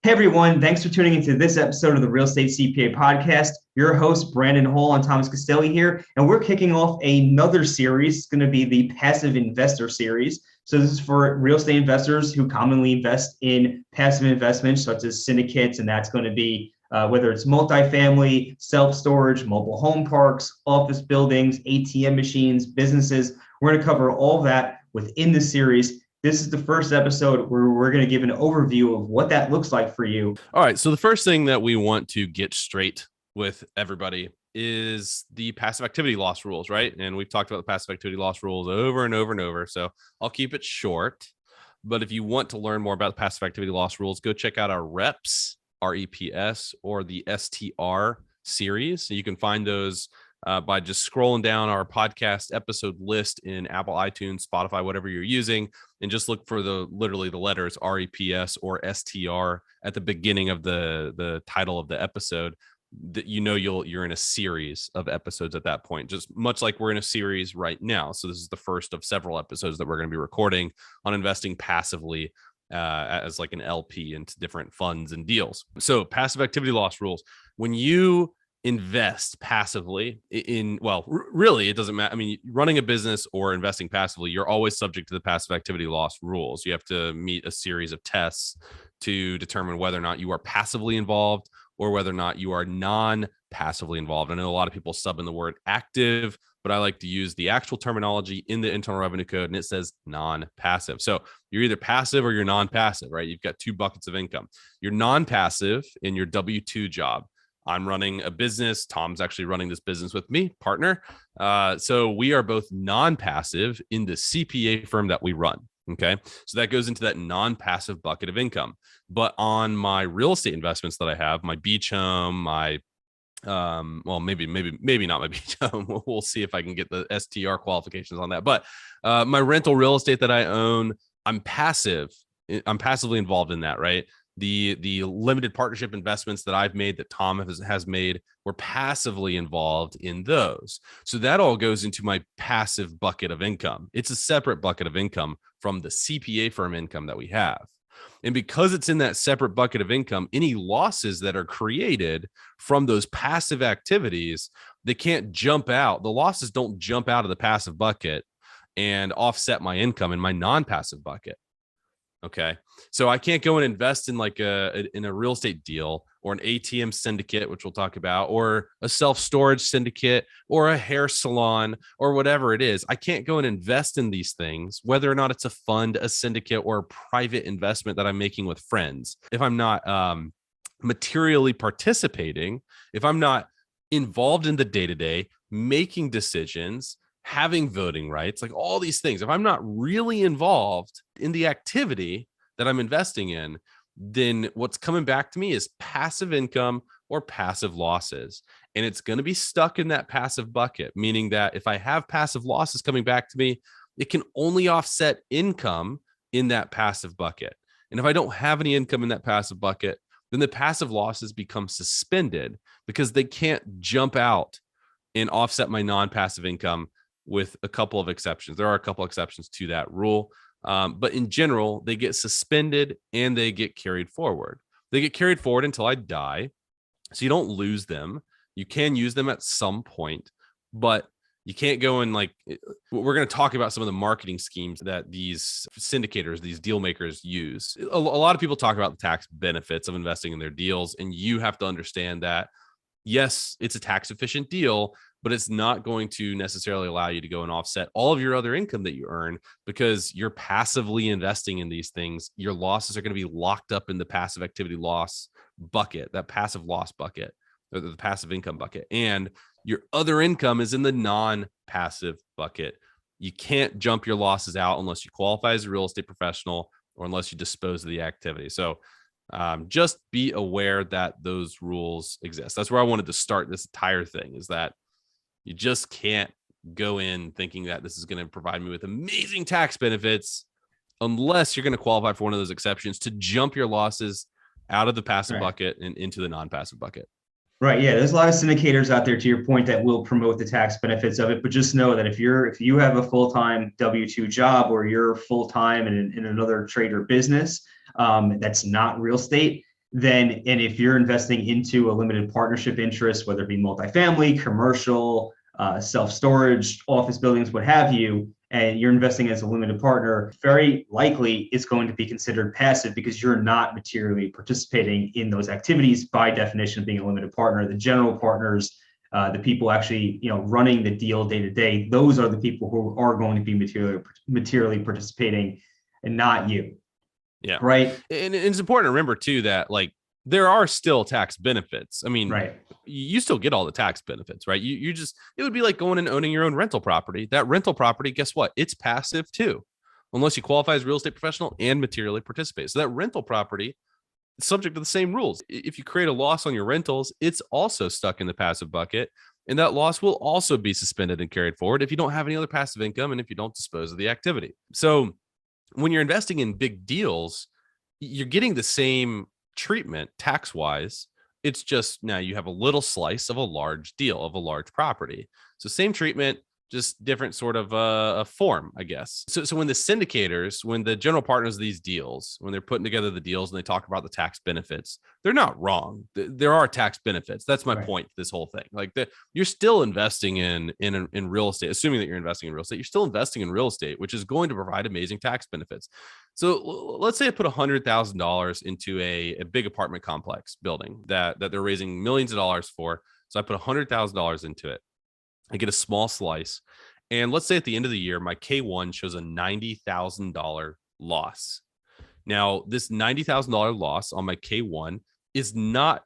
Hey everyone, thanks for tuning into this episode of the Real Estate CPA podcast. Your host, Brandon Hall and Thomas Castelli here, and we're kicking off another series. It's going to be the Passive Investor Series. So this is for real estate investors who commonly invest in passive investments such as syndicates, and that's going to be whether it's multifamily, self-storage, mobile home parks, office buildings, ATM machines, businesses. We're going to cover all of that within the series. This is the first episode where we're going to give an overview of what that looks like for you. All right. So the first thing that we want to get straight with everybody is the passive activity loss rules, right? And we've talked about the passive activity loss rules over and over and over. So I'll keep it short. But if you want to learn more about the passive activity loss rules, go check out our REPS, REPS, or the STR series. So you can find those by just scrolling down our podcast episode list in Apple, iTunes, Spotify, whatever you're using, and just look for literally the letters REPS or STR at the beginning of the title of the episode. That you're in a series of episodes at that point, just much like we're in a series right now. So this is the first of several episodes that we're going to be recording on investing passively as like an LP into different funds and deals. So passive activity loss rules. When you invest passively really, it doesn't matter. I mean, running a business or investing passively, you're always subject to the passive activity loss rules. You have to meet a series of tests to determine whether or not you are passively involved or whether or not you are non-passively involved. I know a lot of people sub in the word active, but I like to use the actual terminology in the Internal Revenue Code, and it says non-passive. So you're either passive or you're non-passive, right? You've got two buckets of income. You're non-passive in your W-2 job. I'm running a business. Tom's actually running this business with me, partner. So we are both non-passive in the CPA firm that we run. Okay. So that goes into that non-passive bucket of income. But on my real estate investments that I have, my beach home, my maybe not my beach home. We'll see if I can get the STR qualifications on that. But my rental real estate that I own, I'm passively involved in that, right? The limited partnership investments that I've made, that Tom has made, we're passively involved in those. So that all goes into my passive bucket of income. It's a separate bucket of income from the CPA firm income that we have. And because it's in that separate bucket of income, any losses that are created from those passive activities, they can't jump out. The losses don't jump out of the passive bucket and offset my income in my non-passive bucket. Okay. So I can't go and invest in in a real estate deal or an ATM syndicate, which we'll talk about, or a self-storage syndicate or a hair salon or whatever it is. I can't go and invest in these things, whether or not it's a fund, a syndicate, or a private investment that I'm making with friends. If I'm not materially participating, if I'm not involved in the day-to-day, making decisions, having voting rights, like all these things, if I'm not really involved in the activity that I'm investing in, then what's coming back to me is passive income or passive losses. And it's going to be stuck in that passive bucket, meaning that if I have passive losses coming back to me, it can only offset income in that passive bucket. And if I don't have any income in that passive bucket, then the passive losses become suspended because they can't jump out and offset my non-passive income, with a couple of exceptions. There are a couple of exceptions to that rule. But in general, they get suspended and they get carried forward. They get carried forward until I die. So you don't lose them. You can use them at some point, but you can't go and we're going to talk about some of the marketing schemes that these syndicators, these deal makers use. A lot of people talk about the tax benefits of investing in their deals. And you have to understand that, yes, it's a tax efficient deal, but it's not going to necessarily allow you to go and offset all of your other income that you earn because you're passively investing in these things. Your losses are going to be locked up in the passive activity loss bucket, that passive loss bucket, or the passive income bucket. And your other income is in the non-passive bucket. You can't jump your losses out unless you qualify as a real estate professional or unless you dispose of the activity. So just be aware that those rules exist. That's where I wanted to start this entire thing, is that you just can't go in thinking that this is going to provide me with amazing tax benefits unless you're going to qualify for one of those exceptions to jump your losses out of the passive bucket and into the non-passive bucket. Right. Yeah. There's a lot of syndicators out there, to your point, that will promote the tax benefits of it. But just know that if you have a full-time W-2 job, or you're full-time in another trade or business that's not real estate, then, and if you're investing into a limited partnership interest, whether it be multifamily, commercial, self-storage, office buildings, what have you, and you're investing as a limited partner, very likely it's going to be considered passive because you're not materially participating in those activities by definition of being a limited partner. The general partners, the people actually, running the deal day to day, those are the people who are going to be materially participating, and not you. Yeah. Right. And it's important to remember too that like there are still tax benefits. I mean, right. You still get all the tax benefits, right? You just, it would be like going and owning your own rental property. That rental property, guess what? It's passive too, unless you qualify as a real estate professional and materially participate. So that rental property is subject to the same rules. If you create a loss on your rentals, it's also stuck in the passive bucket. And that loss will also be suspended and carried forward if you don't have any other passive income and if you don't dispose of the activity. So when you're investing in big deals, you're getting the same treatment tax wise. It's just now you have a little slice of a large deal, of a large property. So same treatment, just different sort of a form, I guess. So when the syndicators, when the general partners of these deals, when they're putting together the deals and they talk about the tax benefits, they're not wrong. There are tax benefits. That's my point to this whole thing. Like you're still investing in real estate, assuming that you're investing in real estate, you're still investing in real estate, which is going to provide amazing tax benefits. So let's say I put $100,000 into a big apartment complex building that they're raising millions of dollars for. So I put $100,000 into it. I get a small slice. And let's say at the end of the year, my K1 shows a $90,000 loss. Now, this $90,000 loss on my K1 is not,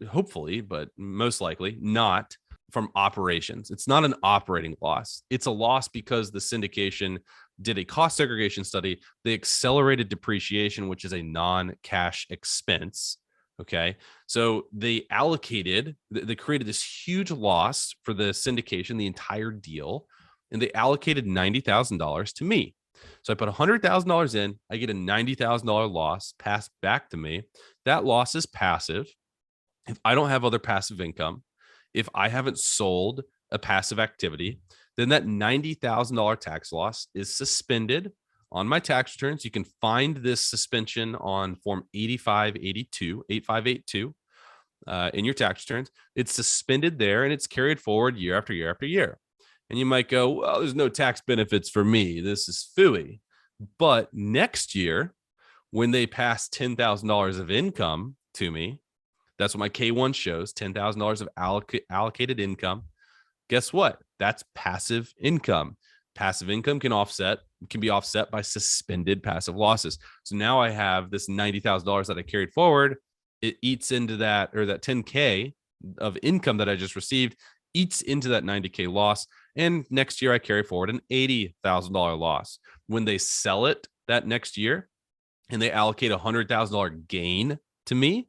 hopefully, but most likely not from operations. It's not an operating loss. It's a loss because the syndication did a cost segregation study. They accelerated depreciation, which is a non-cash expense. Okay. So they created this huge loss for the syndication, the entire deal, and they allocated $90,000 to me. So I put $100,000 in, I get a $90,000 loss passed back to me. That loss is passive. If I don't have other passive income, if I haven't sold a passive activity, then that $90,000 tax loss is suspended on my tax returns. You can find this suspension on Form 8582 in your tax returns. It's suspended there and it's carried forward year after year after year. And you might go, well, there's no tax benefits for me. This is phooey. But next year, when they pass $10,000 of income to me, that's what my K1 shows, $10,000 of allocated income. Guess what? That's passive income. Passive income can be offset by suspended passive losses. So now I have this $90,000 that I carried forward. It eats into that, or that 10K of income that I just received eats into that 90K loss. And next year I carry forward an $80,000 loss. When they sell it that next year and they allocate a $100,000 gain to me,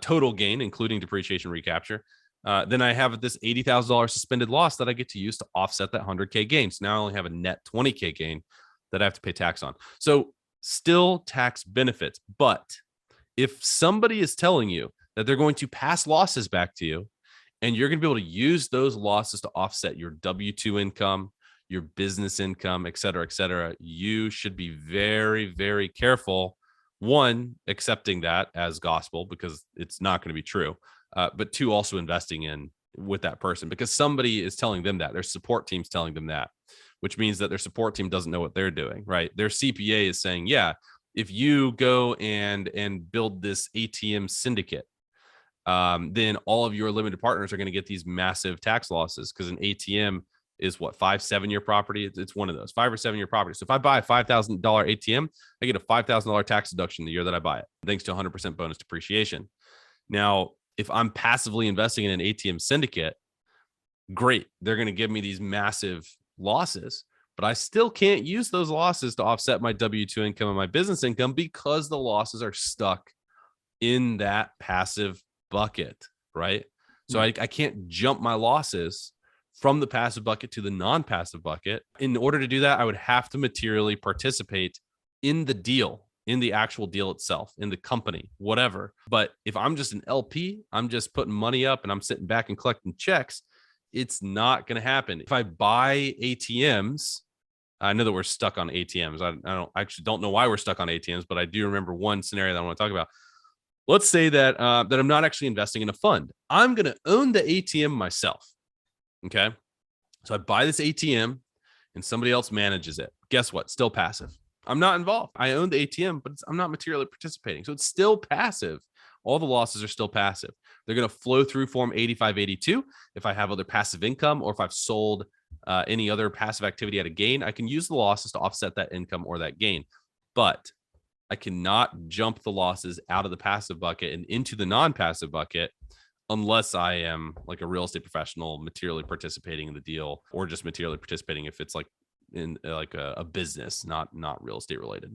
total gain, including depreciation recapture, then I have this $80,000 suspended loss that I get to use to offset that 100K gain. So now I only have a net 20K gain that I have to pay tax on. So still tax benefits. But if somebody is telling you that they're going to pass losses back to you and you're going to be able to use those losses to offset your W-2 income, your business income, et cetera, you should be very, very careful. One, accepting that as gospel because it's not going to be true. But two, also investing in with that person because somebody is telling them that. Their support team's telling them that, which means that their support team doesn't know what they're doing, right? Their CPA is saying, yeah, if you go and build this ATM syndicate, then all of your limited partners are going to get these massive tax losses because an ATM is what, 5-7-year property. It's one of those 5 or 7 year property. So if I buy a $5,000 ATM, I get a $5,000 tax deduction the year that I buy it, thanks to 100% bonus depreciation. Now, if I'm passively investing in an ATM syndicate, great. They're going to give me these massive losses, but I still can't use those losses to offset my W-2 income and my business income because the losses are stuck in that passive bucket, right? So I can't jump my losses from the passive bucket to the non-passive bucket. In order to do that, I would have to materially participate in the deal, in the actual deal itself, in the company, whatever. But if I'm just an LP, I'm just putting money up and I'm sitting back and collecting checks, it's not going to happen. If I buy ATMs, I know that we're stuck on ATMs. I actually don't know why we're stuck on ATMs, but I do remember one scenario that I want to talk about. Let's say that that I'm not actually investing in a fund. I'm going to own the ATM myself. Okay. So I buy this ATM and somebody else manages it. Guess what? Still passive. I'm not involved. I own the ATM, but I'm not materially participating. So it's still passive. All the losses are still passive. They're going to flow through Form 8582. If I have other passive income or if I've sold any other passive activity at a gain, I can use the losses to offset that income or that gain. But I cannot jump the losses out of the passive bucket and into the non-passive bucket unless I am like a real estate professional materially participating in the deal, or just materially participating if it's like in like a business, not real estate related.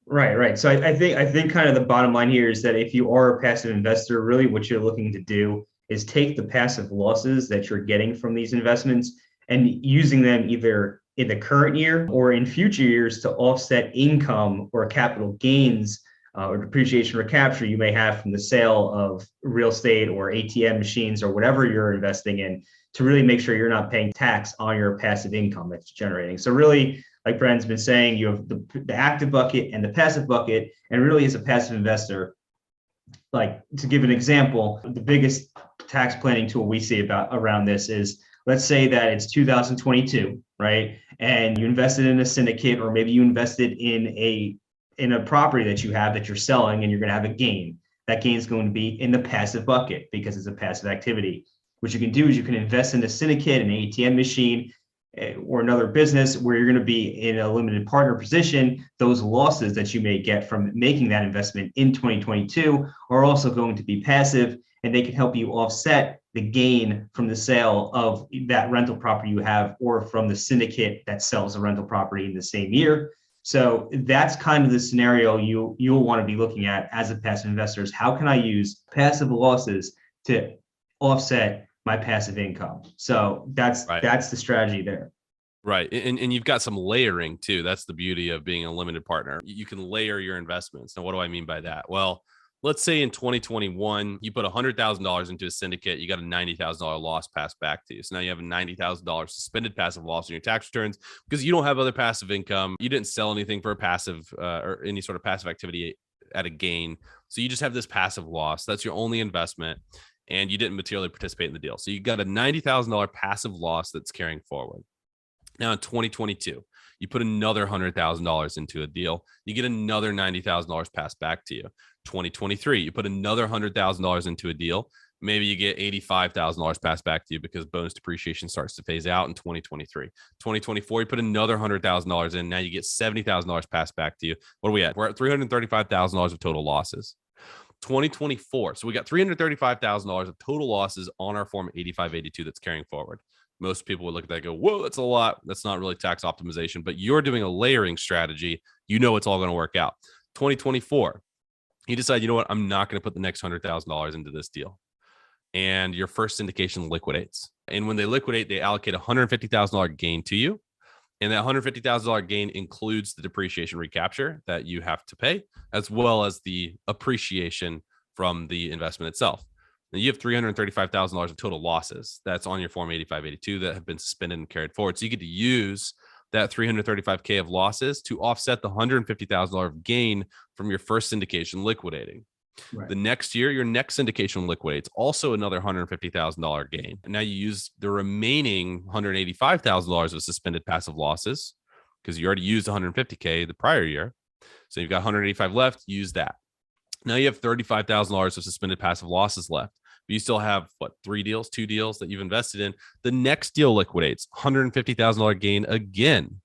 Right. So I think kind of the bottom line here is that if you are a passive investor, really what you're looking to do is take the passive losses that you're getting from these investments and using them either in the current year or in future years to offset income or capital gains or depreciation recapture you may have from the sale of real estate or ATM machines or whatever you're investing in, to really make sure you're not paying tax on your passive income that's generating. So really, like Brandon's been saying, you have the active bucket and the passive bucket. And really, as a passive investor, like to give an example, the biggest tax planning tool we see about around this is, let's say that it's 2022, right? And you invested in a syndicate, or maybe you invested in a property that you have that you're selling, and you're going to have a gain. That gain is going to be in the passive bucket because it's a passive activity. What you can do is you can invest in a syndicate, an ATM machine, or another business where you're going to be in a limited partner position. Those losses that you may get from making that investment in 2022 are also going to be passive, and they can help you offset the gain from the sale of that rental property you have, or from the syndicate that sells a rental property in the same year. So that's kind of the scenario you'll want to be looking at as a passive investor. Is how can I use passive losses to offset my passive income? So that's the strategy there. Right. And you've got some layering too. That's the beauty of being a limited partner. You can layer your investments. Now, what do I mean by that? Well, let's say in 2021, you put $100,000 into a syndicate, you got a $90,000 loss passed back to you. So now you have a $90,000 suspended passive loss in your tax returns because you don't have other passive income. You didn't sell anything for a passive or any sort of passive activity at a gain. So you just have this passive loss. That's your only investment, and you didn't materially participate in the deal. So you got a $90,000 passive loss that's carrying forward. Now in 2022, you put another $100,000 into a deal, you get another $90,000 passed back to you. 2023, you put another $100,000 into a deal, maybe you get $85,000 passed back to you because bonus depreciation starts to phase out in 2023. 2024, you put another $100,000 in, now you get $70,000 passed back to you. What are we at? We're at $335,000 of total losses. 2024, so we got $335,000 of total losses on our Form 8582 that's carrying forward. Most people would look at that and go, whoa, that's a lot. That's not really tax optimization, but you're doing a layering strategy. You know it's all going to work out. 2024, you decide, you know what, I'm not going to put the next $100,000 into this deal. And your first syndication liquidates. And when they liquidate, they allocate a $150,000 gain to you. And that $150,000 gain includes the depreciation recapture that you have to pay, as well as the appreciation from the investment itself. Now you have $335,000 of total losses that's on your Form 8582 that have been suspended and carried forward. So you get to use that $335K of losses to offset the $150,000 gain from your first syndication liquidating. Right. The next year, your next syndication liquidates, also another $150,000 gain. And now you use the remaining $185,000 of suspended passive losses because you already used $150K the prior year. So you've got 185 left, use that. Now you have $35,000 of suspended passive losses left. But you still have two deals that you've invested in. The next deal liquidates, $150,000 gain again.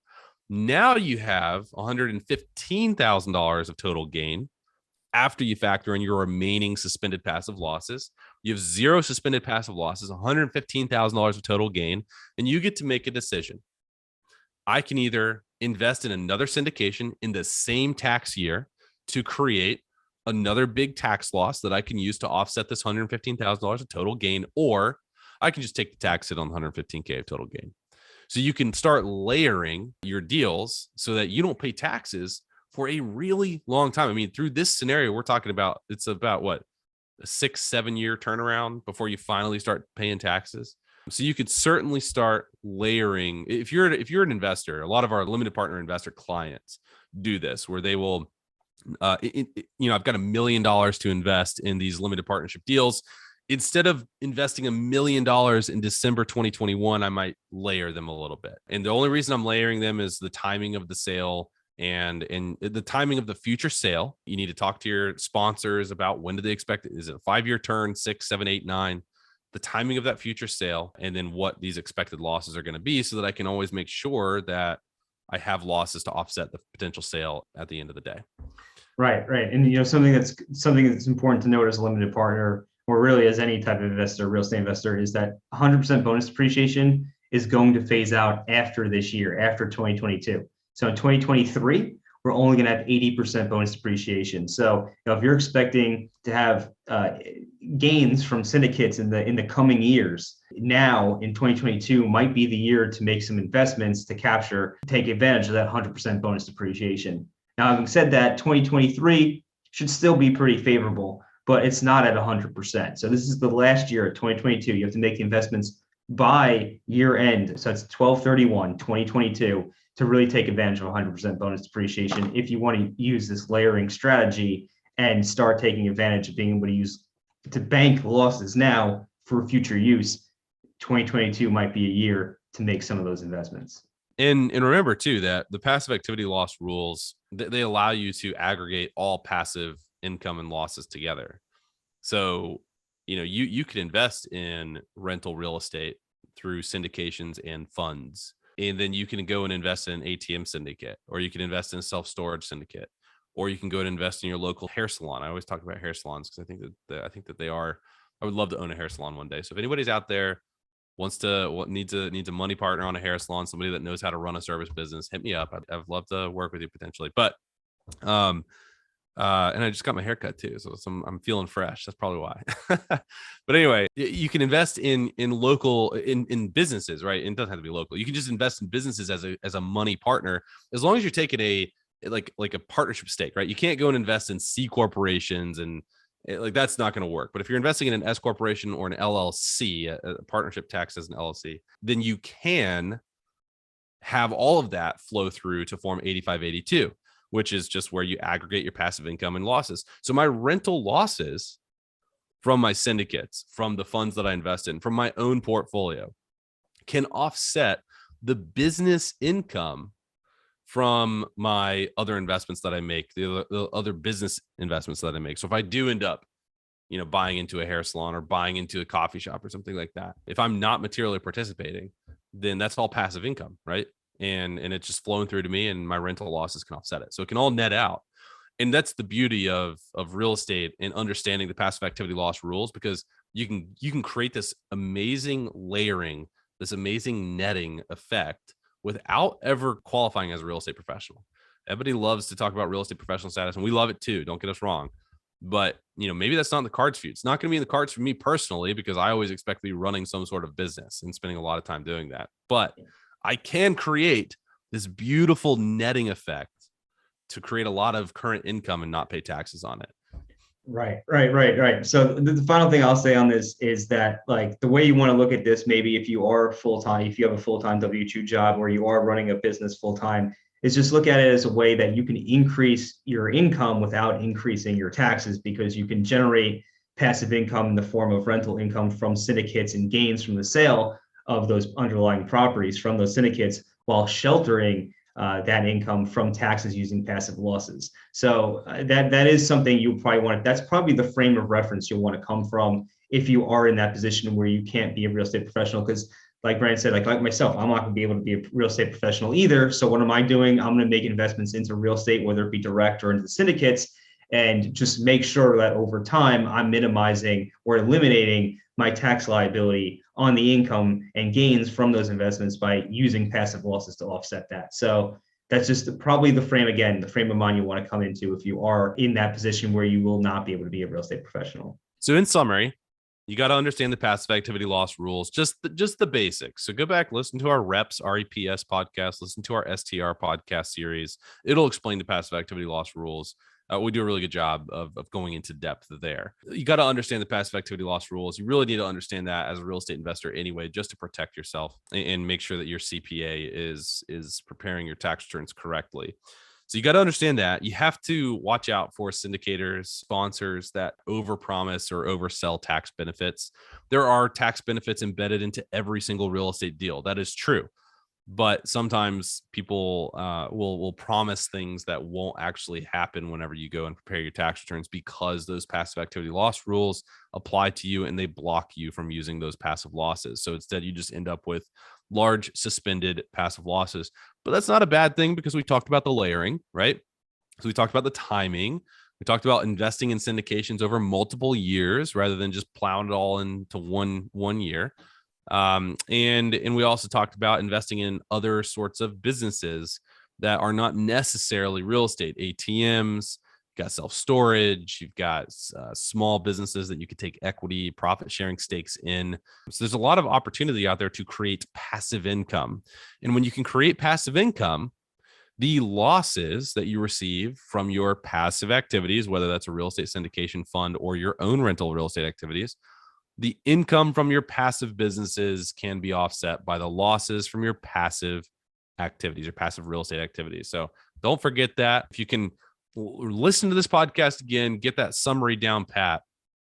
Now you have $115,000 of total gain after you factor in your remaining suspended passive losses. You have zero suspended passive losses, $115,000 of total gain, and you get to make a decision. I can either invest in another syndication in the same tax year to create another big tax loss that I can use to offset this $115,000 of total gain, or I can just take the tax hit on $115K of total gain. So you can start layering your deals so that you don't pay taxes for a really long time. I mean, through this scenario, we're talking about, it's about what, a 6-7 year turnaround before you finally start paying taxes. So you could certainly start layering. If you're an investor, a lot of our limited partner investor clients do this, where they will I've got $1 million to invest in these limited partnership deals. Instead of investing $1 million in December 2021, I might layer them a little bit. And the only reason I'm layering them is the timing of the sale and the timing of the future sale. You need to talk to your sponsors about when do they expect it. Is it a 5-year turn, 6, 7, 8, 9? The timing of that future sale, and then what these expected losses are going to be, so that I can always make sure that I have losses to offset the potential sale at the end of the day. Right, right. And something that's important to note as a limited partner, or really as any type of investor, real estate investor, is that 100% bonus depreciation is going to phase out after this year, after 2022. So in 2023, we're only going to have 80% bonus depreciation. So if you're expecting to have gains from syndicates in the coming years, now in 2022 might be the year to make some investments to take advantage of that 100% bonus depreciation. Now, having said that, 2023 should still be pretty favorable, but it's not at 100%. So this is the last year of 2022. You have to make the investments by year end. So it's 12/31/2022 to really take advantage of 100% bonus depreciation if you want to use this layering strategy and start taking advantage of being able to bank losses now for future use. 2022 might be a year to make some of those investments. And remember too that the passive activity loss rules, they allow you to aggregate all passive income and losses together. So, you could invest in rental real estate through syndications and funds, and then you can go and invest in an ATM syndicate, or you can invest in a self-storage syndicate, or you can go and invest in your local hair salon. I always talk about hair salons because I think that they are. I would love to own a hair salon one day. So if anybody's out there needs a money partner on a hair salon, somebody that knows how to run a service business, hit me up. I'd love to work with you potentially. But and I just got my haircut too, so I'm feeling fresh. That's probably why. But anyway, you can invest in businesses, right? And it doesn't have to be local. You can just invest in businesses as a money partner, as long as you're taking a partnership stake, right? You can't go and invest in C corporations and that's not going to work. But if you're investing in an S corporation or an LLC, a partnership tax as an LLC, then you can have all of that flow through to form 8582, which is just where you aggregate your passive income and losses. So my rental losses from my syndicates, from the funds that I invest in, from my own portfolio, can offset the business income from my other investments that I make, the other business investments that I make. So if I do end up, buying into a hair salon or buying into a coffee shop or something like that, if I'm not materially participating, then that's all passive income, right? And it's just flowing through to me, and my rental losses can offset it. So it can all net out. And that's the beauty of real estate and understanding the passive activity loss rules, because you can create this amazing layering, this amazing netting effect without ever qualifying as a real estate professional. Everybody loves to talk about real estate professional status, and we love it too. Don't get us wrong. But, maybe that's not in the cards for you. It's not going to be in the cards for me personally, because I always expect to be running some sort of business and spending a lot of time doing that. But I can create this beautiful netting effect to create a lot of current income and not pay taxes on it. Right. So the final thing I'll say on this is that, like, the way you want to look at this, maybe if you have a full-time W-2 job, or you are running a business full-time, is just look at it as a way that you can increase your income without increasing your taxes, because you can generate passive income in the form of rental income from syndicates and gains from the sale of those underlying properties from those syndicates, while sheltering that income from taxes using passive losses. So that is something you probably want. That's probably the frame of reference you'll want to come from if you are in that position where you can't be a real estate professional. Because like Brian said, like myself, I'm not going to be able to be a real estate professional either. So what am I doing? I'm going to make investments into real estate, whether it be direct or into the syndicates, and just make sure that over time I'm minimizing or eliminating my tax liability on the income and gains from those investments by using passive losses to offset that. So that's just probably the frame of mind you want to come into if you are in that position where you will not be able to be a real estate professional. So in summary, you got to understand the passive activity loss rules, just the basics. So go back, listen to our REPS, REPS podcast, listen to our STR podcast series. It'll explain the passive activity loss rules. We do a really good job of going into depth there. You got to understand the passive activity loss rules. You really need to understand that as a real estate investor anyway, just to protect yourself and make sure that your CPA is preparing your tax returns correctly. So you got to understand that. You have to watch out for syndicators, sponsors that overpromise or oversell tax benefits. There are tax benefits embedded into every single real estate deal. That is true. But sometimes people will promise things that won't actually happen whenever you go and prepare your tax returns, because those passive activity loss rules apply to you and they block you from using those passive losses. So instead, you just end up with large suspended passive losses. But that's not a bad thing, because we talked about the layering, right? So we talked about the timing. We talked about investing in syndications over multiple years rather than just plowing it all into one year. And we also talked about investing in other sorts of businesses that are not necessarily real estate. ATMs, you've got self-storage, you've got small businesses that you could take equity, profit sharing stakes in. So there's a lot of opportunity out there to create passive income. And when you can create passive income, the losses that you receive from your passive activities, whether that's a real estate syndication fund or your own rental real estate activities, the income from your passive businesses can be offset by the losses from your passive activities or passive real estate activities. So don't forget that. If you can listen to this podcast again, get that summary down pat,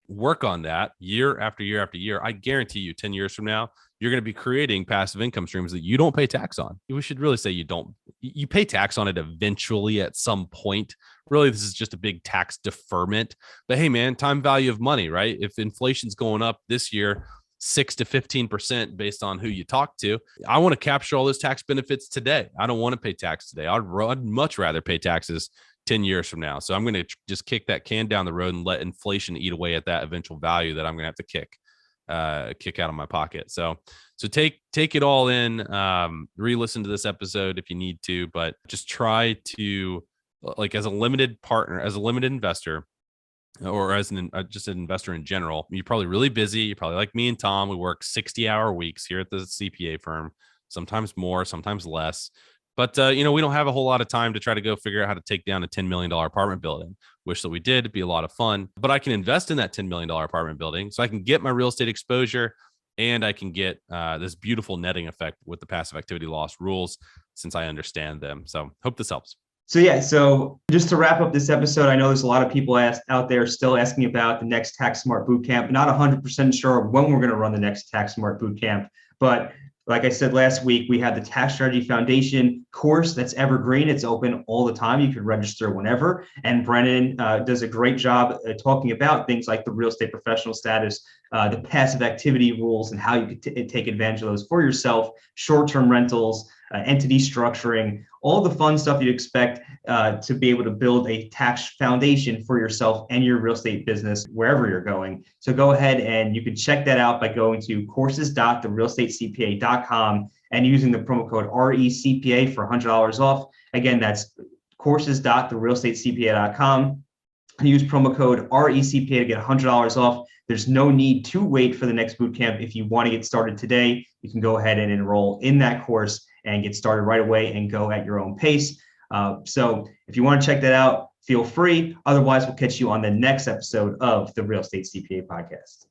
work on that year after year after year, I guarantee you 10 years from now, you're going to be creating passive income streams that you don't pay tax on. We should really say you pay tax on it eventually at some point. Really, this is just a big tax deferment. But hey, man, time value of money, right? If inflation's going up this year 6 to 15% based on who you talk to, I want to capture all those tax benefits today. I don't want to pay tax today. I'd much rather pay taxes 10 years from now. So I'm going to just kick that can down the road and let inflation eat away at that eventual value that I'm going to have to kick out of my pocket. So take it all in, re-listen to this episode if you need to, but just try to, like, as a limited partner, as a limited investor, or as just an investor in general, you're probably really busy. You're probably like me and Tom. We work 60-hour weeks here at the CPA firm, sometimes more, sometimes less. But, we don't have a whole lot of time to try to go figure out how to take down a $10 million apartment building. Wish that we did. It'd be a lot of fun. But I can invest in that $10 million apartment building, so I can get my real estate exposure, and I can get this beautiful netting effect with the passive activity loss rules, since I understand them. So hope this helps. So just to wrap up this episode, I know there's a lot of people out there still asking about the next Tax Smart Bootcamp. Not 100% sure when we're going to run the next Tax Smart Bootcamp, but like I said last week, we have the Tax Strategy Foundation course that's evergreen. It's open all the time. You can register whenever. And Brennan does a great job talking about things like the real estate professional status, the passive activity rules, and how you can take advantage of those for yourself, short-term rentals, entity structuring, all the fun stuff you'd expect to be able to build a tax foundation for yourself and your real estate business wherever you're going. So go ahead and you can check that out by going to courses.therealestatecpa.com and using the promo code RECPA for $100 off. Again, that's courses.therealestatecpa.com. Use promo code RECPA to get $100 off. There's no need to wait for the next bootcamp. If you want to get started today, you can go ahead and enroll in that course and get started right away and go at your own pace. So if you want to check that out, feel free. Otherwise, we'll catch you on the next episode of the Real Estate CPA podcast.